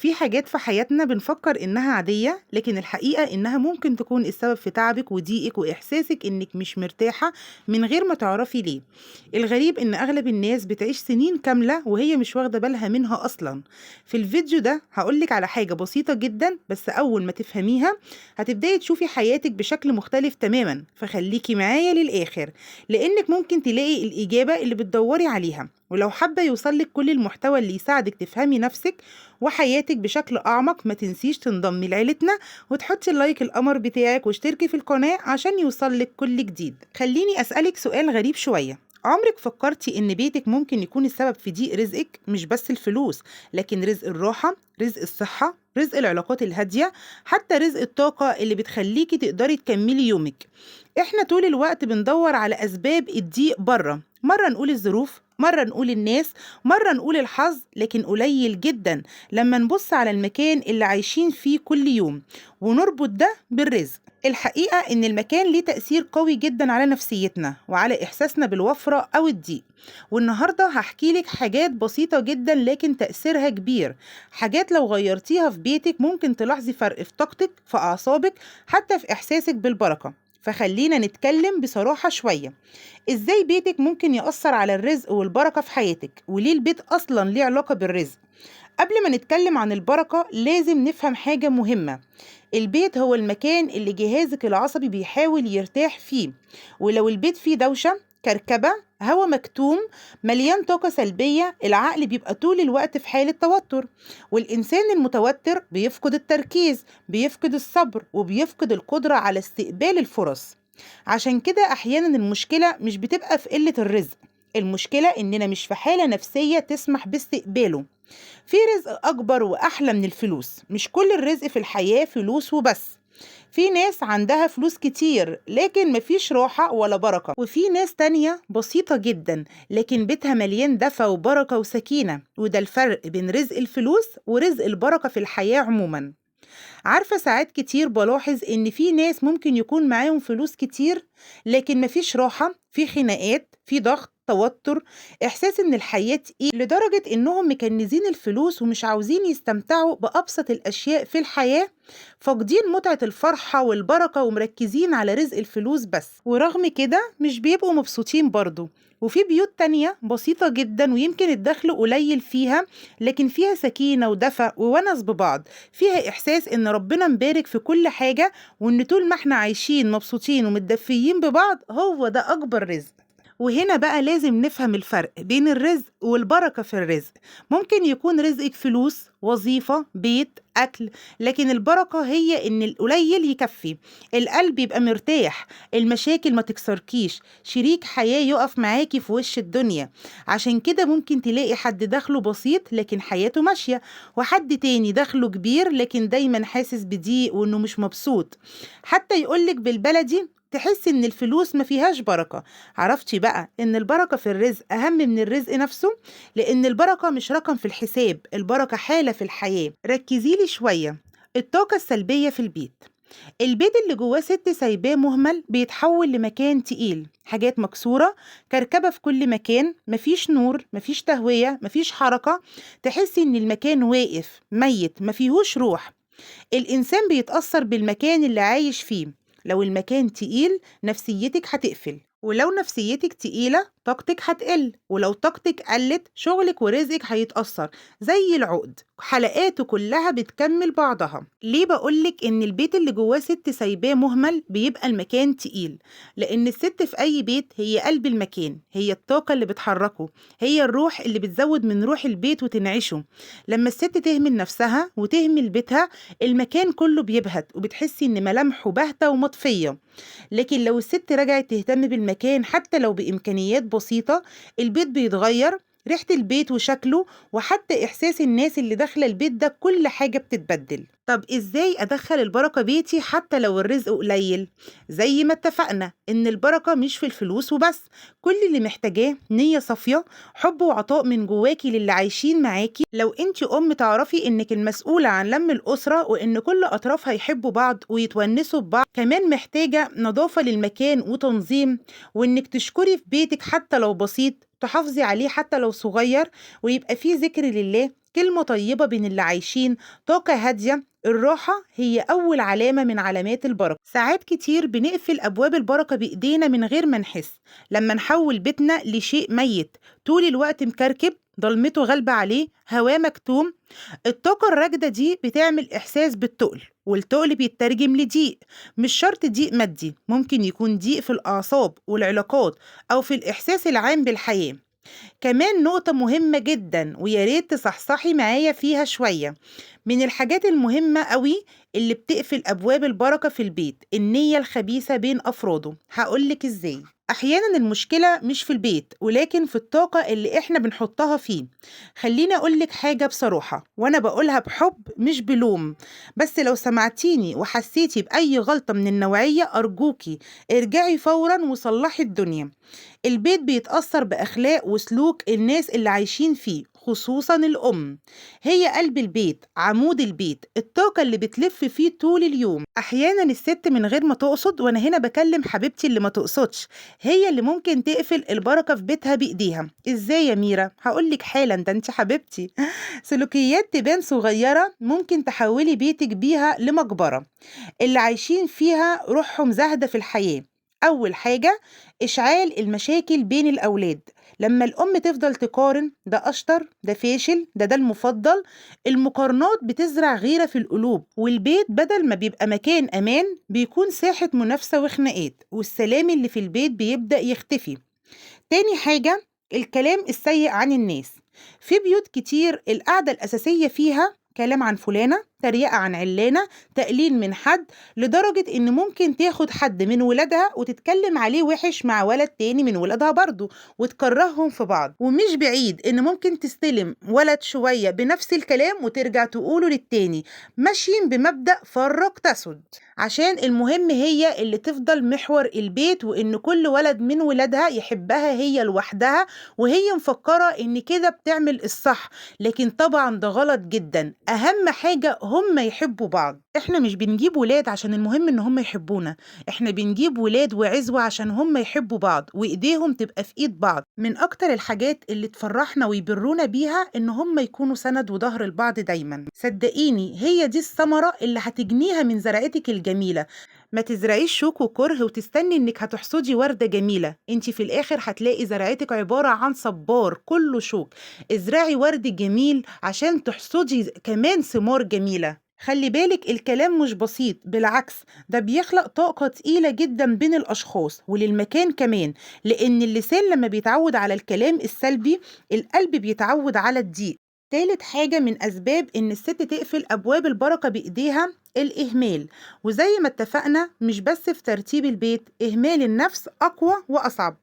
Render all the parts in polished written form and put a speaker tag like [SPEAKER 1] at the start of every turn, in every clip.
[SPEAKER 1] في حاجات في حياتنا بنفكر إنها عادية، لكن الحقيقة إنها ممكن تكون السبب في تعبك وضيقك وإحساسك إنك مش مرتاحة من غير ما تعرفي ليه. الغريب إن أغلب الناس بتعيش سنين كاملة وهي مش واخدة بالها منها أصلا. في الفيديو ده هقولك على حاجة بسيطة جدا، بس أول ما تفهميها هتبدأي تشوفي حياتك بشكل مختلف تماما. فخليكي معايا للآخر، لأنك ممكن تلاقي الإجابة اللي بتدوري عليها. ولو حابة يوصلك كل المحتوى اللي يساعدك تفهمي نفسك وحياتك بشكل أعمق، ما تنسيش تنضمي لعيلتنا وتحطي اللايك القمر بتاعك واشتركي في القناة عشان يوصلك كل جديد. خليني أسألك سؤال غريب شوية. عمرك فكرتي إن بيتك ممكن يكون السبب في ضيق رزقك؟ مش بس الفلوس، لكن رزق الراحة، رزق الصحة، رزق العلاقات الهادية، حتى رزق الطاقة اللي بتخليكي تقدري تكملي يومك. احنا طول الوقت بندور على أسباب الضيق بره، مرة نقول الظروف، مرة نقول الناس، مرة نقول الحظ، لكن قليل جدا لما نبص على المكان اللي عايشين فيه كل يوم ونربط ده بالرزق. الحقيقة إن المكان ليه تأثير قوي جدا على نفسيتنا وعلى إحساسنا بالوفرة أو الضيق. والنهاردة هحكي لك حاجات بسيطة جدا لكن تأثيرها كبير، حاجات لو غيرتيها في بيتك ممكن تلاحظي فرق في طاقتك، في أعصابك، حتى في إحساسك بالبركة. فخلينا نتكلم بصراحة شوية. إزاي بيتك ممكن يأثر على الرزق والبركة في حياتك، وليه البيت أصلا ليه علاقة بالرزق؟ قبل ما نتكلم عن البركة لازم نفهم حاجة مهمة. البيت هو المكان اللي جهازك العصبي بيحاول يرتاح فيه. ولو البيت فيه دوشة، كركبة، هوا مكتوم، مليان طاقة سلبية، العقل بيبقى طول الوقت في حالة توتر. والإنسان المتوتر بيفقد التركيز، بيفقد الصبر، وبيفقد القدرة على استقبال الفرص. عشان كده أحيانا المشكلة مش بتبقى في قلة الرزق، المشكلة إننا مش في حالة نفسية تسمح باستقباله. في رزق أكبر وأحلى من الفلوس. مش كل الرزق في الحياة فلوس وبس. في ناس عندها فلوس كتير لكن مفيش راحة ولا بركة، وفي ناس تانية بسيطة جدا لكن بيتها مليان دفى وبركة وسكينة. وده الفرق بين رزق الفلوس ورزق البركة في الحياة عموما. عارفة ساعات كتير بلاحظ إن في ناس ممكن يكون معاهم فلوس كتير لكن مفيش راحة، في خناقات، في ضغط، توتر، إحساس إن الحياة تقيل، لدرجة إنهم مكنزين الفلوس ومش عاوزين يستمتعوا بأبسط الأشياء في الحياة، فاقدين متعة الفرحة والبركة ومركزين على رزق الفلوس بس. ورغم كده مش بيبقوا مبسوطين برضو. وفي بيوت تانية بسيطة جدا ويمكن الدخل قليل فيها، لكن فيها سكينة ودفء وونس ببعض، فيها إحساس إن ربنا مبارك في كل حاجة، وإن طول ما إحنا عايشين مبسوطين ومتدفيين ببعض هو ده أكبر رزق. وهنا بقى لازم نفهم الفرق بين الرزق والبركة في الرزق. ممكن يكون رزقك فلوس، وظيفة، بيت، أكل، لكن البركة هي إن القليل يكفي، القلب يبقى مرتاح، المشاكل ما تكسركيش، شريك حياة يقف معاكي في وش الدنيا. عشان كده ممكن تلاقي حد دخله بسيط لكن حياته ماشية، وحد تاني دخله كبير لكن دايما حاسس بضيق وإنه مش مبسوط. حتى يقولك بالبلدي تحس إن الفلوس ما فيهاش بركة. عرفتي بقى إن البركة في الرزق أهم من الرزق نفسه؟ لأن البركة مش رقم في الحساب، البركة حالة في الحياة. ركزيلي شوية. الطاقة السلبية في البيت. البيت اللي جواه ست سايباه مهمل بيتحول لمكان تقيل، حاجات مكسورة، كركبة في كل مكان، مفيش نور، مفيش تهوية، مفيش حركة. تحسي إن المكان واقف ميت مفيهوش روح. الإنسان بيتأثر بالمكان اللي عايش فيه. لو المكان تقيل نفسيتك هتقفل، ولو نفسيتك تقيلة طاقتك هتقل، ولو طاقتك قلت شغلك ورزقك هيتأثر. زي العقد، حلقاته كلها بتكمل بعضها. ليه بقولك إن البيت اللي جواه ست سايباه مهمل بيبقى المكان تقيل؟ لأن الست في أي بيت هي قلب المكان، هي الطاقة اللي بتحركه، هي الروح اللي بتزود من روح البيت وتنعشه. لما الست تهمل نفسها وتهمل بيتها المكان كله بيبهت وبتحسي إن ملامحه باهتة ومطفية. لكن لو الست رجعت تهتم بالمكان حتى لو بإمكانيات بسيطة، البيت بيتغير، ريحة البيت وشكله، وحتى إحساس الناس اللي داخلة البيت ده، كل حاجة بتتبدل. طب إزاي أدخل البركة بيتي حتى لو الرزق قليل؟ زي ما اتفقنا إن البركة مش في الفلوس وبس، كل اللي محتاجاه نية صافية، حب وعطاء من جواكي للي عايشين معاكي. لو انت تعرفي إنك المسؤولة عن لم الأسرة وإن كل أطرافها يحبوا بعض ويتونسوا ببعض. كمان محتاجة نظافة للمكان وتنظيم، وإنك تشكري في بيتك حتى لو بسيط، تحافظي عليه حتى لو صغير، ويبقى فيه ذكر لله. كلمة طيبة بين اللي عايشين، طاقة هادية. الراحة هي أول علامة من علامات البركة. ساعات كتير بنقفل أبواب البركة بإيدينا من غير ما نحس، لما نحول بيتنا لشيء ميت طول الوقت مكركب، ضلمته غالبة عليه، هواه مكتوم. الطاقة الراكدة دي بتعمل إحساس بالتقل، والتقل بيترجم لضيق. مش شرط ضيق مادي، ممكن يكون ضيق في الأعصاب والعلاقات أو في الإحساس العام بالحياة. كمان نقطة مهمة جدا ويا ريت تصحصحي معايا فيها شوية، من الحاجات المهمة قوي اللي بتقفل أبواب البركة في البيت النية الخبيثة بين أفراده. هقولك إزاي. أحيانا المشكلة مش في البيت ولكن في الطاقة اللي إحنا بنحطها فيه. خليني أقولك حاجة بصراحة وأنا بقولها بحب مش بلوم، بس لو سمعتيني وحسيتي بأي غلطة من النوعية أرجوكي ارجعي فورا وصلحي الدنيا. البيت بيتأثر بأخلاق وسلوك الناس اللي عايشين فيه، خصوصا الأم. هي قلب البيت، عمود البيت، الطاقة اللي بتلف فيه طول اليوم. أحيانا الست من غير ما تقصد، وأنا هنا بكلم حبيبتي اللي ما تقصدش، هي اللي ممكن تقفل البركة في بيتها بإيديها. إزاي يا ميرا؟ هقولك حالا، ده انت حبيبتي. سلوكيات تبان صغيرة ممكن تحولي بيتك بيها لمقبرة. اللي عايشين فيها روحهم زاهدة في الحياة. أول حاجة، إشعال المشاكل بين الأولاد. لما الأم تفضل تقارن، ده أشطر، ده فاشل، ده المفضل، المقارنات بتزرع غيرة في القلوب، والبيت بدل ما بيبقى مكان أمان بيكون ساحة منافسة وخناقات، والسلام اللي في البيت بيبدأ يختفي. تاني حاجة، الكلام السيء عن الناس. في بيوت كتير القعدة الأساسية فيها كلام عن فلانة، تريقة عن علانة، تقليل من حد، لدرجة إن ممكن تاخد حد من ولادها وتتكلم عليه وحش مع ولد تاني من ولادها برضه وتكرههم في بعض. ومش بعيد إن ممكن تستلم ولد شوية بنفس الكلام وترجع تقوله للتاني. ماشيين بمبدأ فرق تسد، عشان المهم هي اللي تفضل محور البيت، وإن كل ولد من ولادها يحبها هي لوحدها، وهي مفكرة إن كده بتعمل الصح. لكن طبعا ده غلط جدا. أهم حاجة هم يحبوا بعض. إحنا مش بنجيب ولاد عشان المهم إن هم يحبونا، إحنا بنجيب ولاد وعزوة عشان هم يحبوا بعض وإيديهم تبقى في إيد بعض. من أكتر الحاجات اللي تفرحنا ويبرونا بيها إن هم يكونوا سند وظهر البعض دايما. صدقيني هي دي الثمرة اللي هتجنيها من زرعتك الجميلة. ما تزرعيش شوك وكره وتستني انك هتحصدي وردة جميلة، انت في الاخر هتلاقي زرعتك عبارة عن صبار كله شوك. ازرعي ورد جميل عشان تحصدي كمان ثمار جميلة. خلي بالك الكلام مش بسيط، بالعكس ده بيخلق طاقة تقيلة جدا بين الأشخاص وللمكان كمان، لأن اللسان لما بيتعود على الكلام السلبي القلب بيتعود على الضيق. تالت حاجة من أسباب إن الست تقفل أبواب البركة بإيديها الإهمال. وزي ما اتفقنا مش بس في ترتيب البيت، إهمال النفس أقوى وأصعب.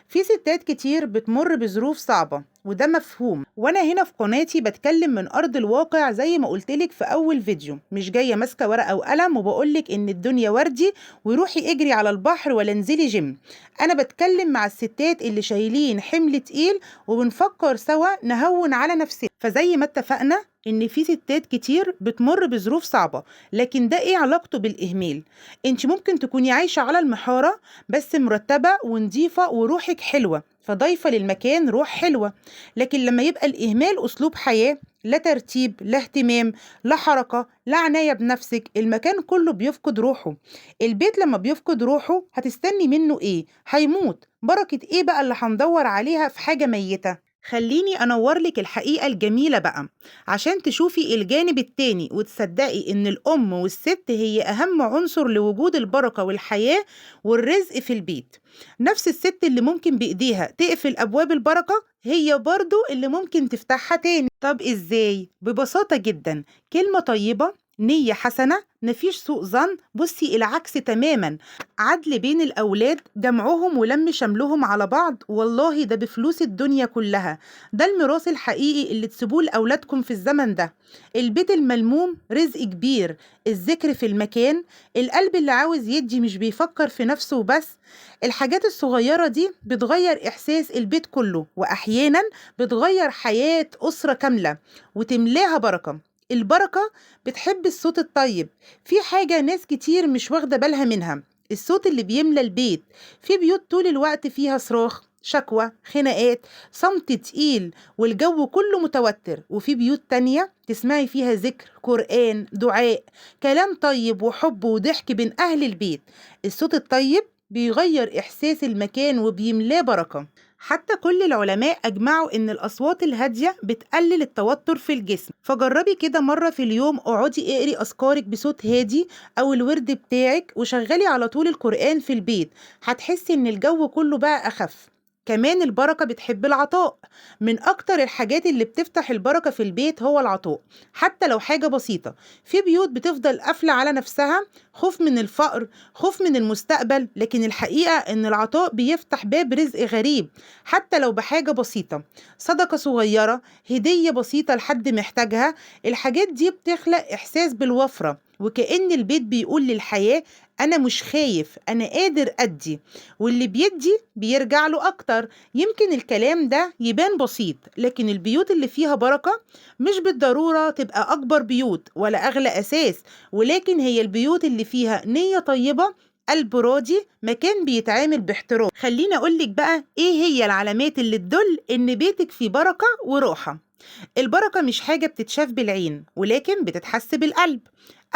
[SPEAKER 1] في ستات كتير بتمر بظروف صعبة وده مفهوم، وانا هنا في قناتي بتكلم من ارض الواقع زي ما قلتلك في اول فيديو، مش جاية ماسكة ورقة وقلم وبقولك ان الدنيا وردي وروحي اجري على البحر ولا انزلي جيم. انا بتكلم مع الستات اللي شايلين حمل تقيل وبنفكر سوا نهون على نفسنا. فزي ما اتفقنا ان في ستات كتير بتمر بظروف صعبة، لكن ده ايه علاقته بالاهمال؟ انت ممكن تكوني عايشة على المحارة بس مرتبة ونظيفة وروحك حلوة، فضايفة للمكان روح حلوة. لكن لما يبقى الإهمال أسلوب حياة، لا ترتيب لا اهتمام لا حركة لا عناية بنفسك، المكان كله بيفقد روحه. البيت لما بيفقد روحه هتستني منه ايه؟ هيموت. بركة ايه بقى اللي هندور عليها في حاجة ميتة؟ خليني أنورلك الحقيقة الجميلة بقى عشان تشوفي الجانب التاني وتصدقي إن الأم والست هي أهم عنصر لوجود البركة والحياة والرزق في البيت. نفس الست اللي ممكن بإيديها تقفل أبواب البركة هي برضو اللي ممكن تفتحها تاني. طب إزاي؟ ببساطة جدا، كلمة طيبة، نية حسنة، مفيش سوء ظن. بصي العكس تماما، عدل بين الأولاد، جمعهم ولم شملهم على بعض، والله ده بفلوس الدنيا كلها. ده الميراث الحقيقي اللي تسيبوه لأولادكم في الزمن ده. البيت الملموم رزق كبير، الذكر في المكان، القلب اللي عاوز يدي مش بيفكر في نفسه وبس. الحاجات الصغيرة دي بتغير إحساس البيت كله، وأحيانا بتغير حياة أسرة كاملة وتملاها بركة. البركة بتحب الصوت الطيب. في حاجة ناس كتير مش واخدة بالها منها، الصوت اللي بيملى البيت. في بيوت طول الوقت فيها صراخ، شكوى، خناقات، صمت تقيل والجو كله متوتر. وفي بيوت تانية تسمعي فيها ذكر، قرآن، دعاء، كلام طيب وحب وضحك بين أهل البيت. الصوت الطيب بيغير إحساس المكان وبيملاه بركة. حتى كل العلماء أجمعوا إن الأصوات الهادية بتقلل التوتر في الجسم. فجربي كده مرة في اليوم، اقعدي اقري أذكارك بصوت هادي أو الورد بتاعك، وشغلي على طول القرآن في البيت. هتحسي إن الجو كله بقى أخف. كمان البركة بتحب العطاء. من أكتر الحاجات اللي بتفتح البركة في البيت هو العطاء، حتى لو حاجة بسيطة. في بيوت بتفضل قافلة على نفسها، خوف من الفقر، خوف من المستقبل، لكن الحقيقة إن العطاء بيفتح باب رزق غريب، حتى لو بحاجة بسيطة، صدقة صغيرة، هدية بسيطة لحد محتاجها. الحاجات دي بتخلق إحساس بالوفرة، وكأن البيت بيقول للحياة أنا مش خايف، أنا قادر أدي. واللي بيدي بيرجع له أكتر. يمكن الكلام ده يبان بسيط، لكن البيوت اللي فيها بركة مش بالضرورة تبقى أكبر بيوت ولا أغلى أساس، ولكن هي البيوت اللي فيها نية طيبة، قلب راضي، مكان بيتعامل باحترام. خليني أقولك بقى إيه هي العلامات اللي تدل إن بيتك فيه بركة وراحة. البركة مش حاجة بتتشاف بالعين، ولكن بتتحس بالقلب.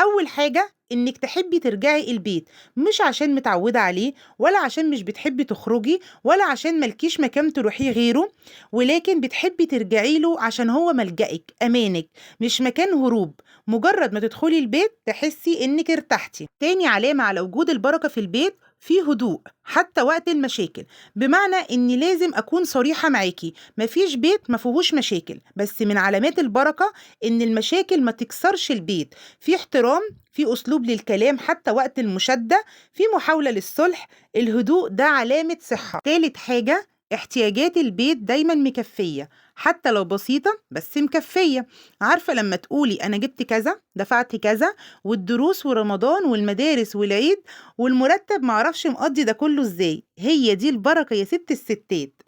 [SPEAKER 1] أول حاجة إنك تحبي ترجعي البيت، مش عشان متعودة عليه، ولا عشان مش بتحبي تخرجي، ولا عشان ملكيش مكان تروحيه غيره، ولكن بتحبي ترجعي له عشان هو ملجأك، أمانك، مش مكان هروب. مجرد ما تدخلي البيت تحسي إنك ارتحتي. تاني علامة على وجود البركة في البيت في هدوء حتى وقت المشاكل. بمعنى إني لازم أكون صريحة معاكي، مفيش بيت مفيهوش مشاكل، بس من علامات البركة إن المشاكل ما تكسرش البيت. في احترام، في أسلوب للكلام حتى وقت المشادة، في محاولة للصلح. الهدوء ده علامة صحة. تالت حاجة، احتياجات البيت دايما مكفية، حتى لو بسيطة بس مكفية. عارفة لما تقولي أنا جبت كذا، دفعت كذا، والدروس ورمضان والمدارس والعيد والمرتب معرفش مقضي ده كله ازاي. هي دي البركة يا ست الستات.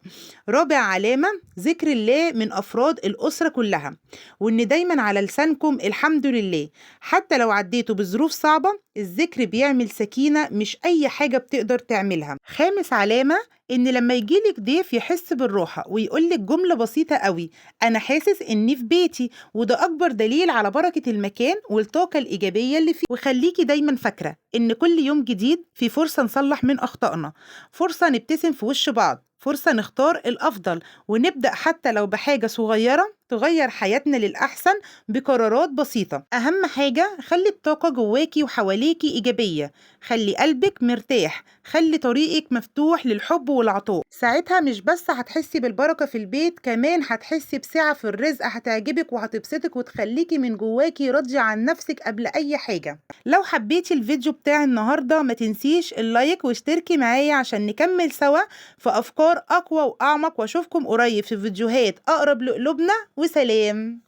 [SPEAKER 1] رابع علامة، ذكر الله من أفراد الأسرة كلها، وإن دايما على لسانكم الحمد لله. حتى لو عديتوا بظروف صعبة، الذكر بيعمل سكينة مش أي حاجة بتقدر تعملها. خامس علامة، إن لما يجيلك ضيف يحس بالراحة ويقولك جملة بسيطة قوي، أنا حاسس إني في بيتي. وده أكبر دليل على بركة المكان والطاقة الإيجابية اللي فيه. وخليكي دايما فاكرة إن كل يوم جديد في فرصة نصلح من أخطائنا، فرصة نبتسم في وش بعض، فرصة نختار الأفضل، ونبدأ حتى لو بحاجة صغيرة تغير حياتنا للأحسن بقرارات بسيطة. أهم حاجة، خلي الطاقة جواكي وحواليكي إيجابية، خلي قلبك مرتاح، خلي طريقك مفتوح للحب والعطاء. ساعتها مش بس هتحسي بالبركة في البيت، كمان هتحسي بسعة في الرزق هتعجبك وهتبسطك وتخليكي من جواكي راضية عن نفسك قبل أي حاجة. لو حبيتي الفيديو بتاع النهاردة ما تنسيش اللايك واشتركي معايا عشان نكمل سوا في أفكار أقوى وأعمق، وأشوفكم قريب في فيديوهات أقرب لقلوبنا. وسلام.